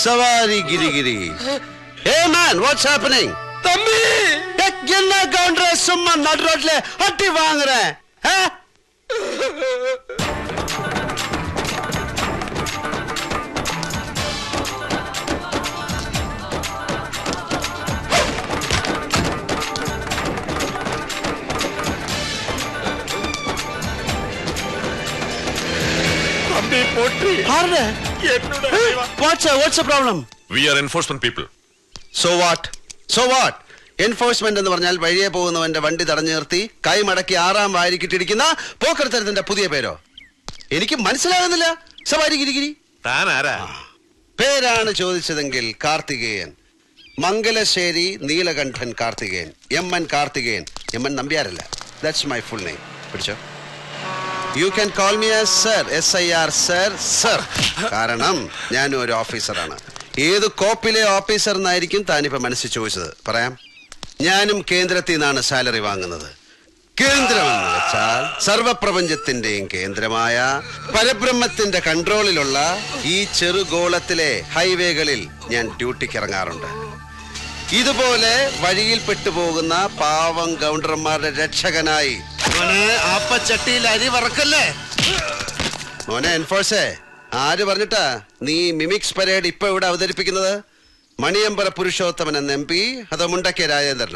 സവാരി ഗിരിഗിരി. Hey man, what's happening? Thampi என்ன கவுண்டர சும்மா நடு ரோட்ல அட்டி வாங்குறேன்? തമ്പി പൊട്ടി ஆறு. What's the problem? We are enforcement people. So what? So what? Enforcement എന്ന് പറഞ്ഞാൽ വഴിയെ പോകുന്നവന്റെ വണ്ടി തടഞ്ഞു നിർത്തി കൈമടക്കി 6-ാം വാരിക്കിട്ടിരിക്കുന്ന പോക്കർത്തരത്തിന്റെ പുതിയ പേരോ? എനിക്ക് മനസ്സിലാകുന്നില്ല. സവാരി ഗിരിഗിരി താൻ ആരാ? പേരാണ് ചോദിച്ചതെങ്കിൽ കാർത്തികേയൻ, മംഗലശ്ശേരി നീലകണ്ഠൻ കാർത്തികേയൻ, MN കാർത്തികേയൻ. MN നമ്പ്യാരല്ല. That's my full name. പിടിച്ചോ. You can call me as sir. SIR sir. Sir കാരണം ഞാനും ഒരു ഓഫീസറാണ്. ഏത് കോപ്പിലെ ഓഫീസർ എന്നായിരിക്കും താനിപ്പോ മനസ്സിൽ ചോദിച്ചത്. പറയാം. ഞാനും കേന്ദ്രത്തിൽ നിന്നാണ് സാലറി വാങ്ങുന്നത്. കേന്ദ്രമെന്ന് വെച്ചാൽ സർവപ്രപഞ്ചത്തിന്റെയും കേന്ദ്രമായ പരബ്രഹ്മത്തിന്റെ കൺട്രോളിലുള്ള ഈ ചെറുഗോളത്തിലെ ഹൈവേകളിൽ ഞാൻ ഡ്യൂട്ടിക്ക് ഇറങ്ങാറുണ്ട്. ഇതുപോലെ വഴിയിൽ പെട്ടുപോകുന്ന പാവം ഗൗണ്ടർമാരുടെ രക്ഷകനായി. മോനെ ആപ്പച്ചട്ടിയിൽ അരി വറക്കല്ലേ മോനെ. എൻഫോഴ്സേ, ആര് പറഞ്ഞിട്ടാ നീ മിമിക്സ് പരേഡ് ഇപ്പൊ ഇവിടെ അവതരിപ്പിക്കുന്നത്? മണിയമ്പല പുരുഷോത്തമൻ എന്ന MP അതോ മുണ്ടക്കേ രാജേന്ദ്രനോ?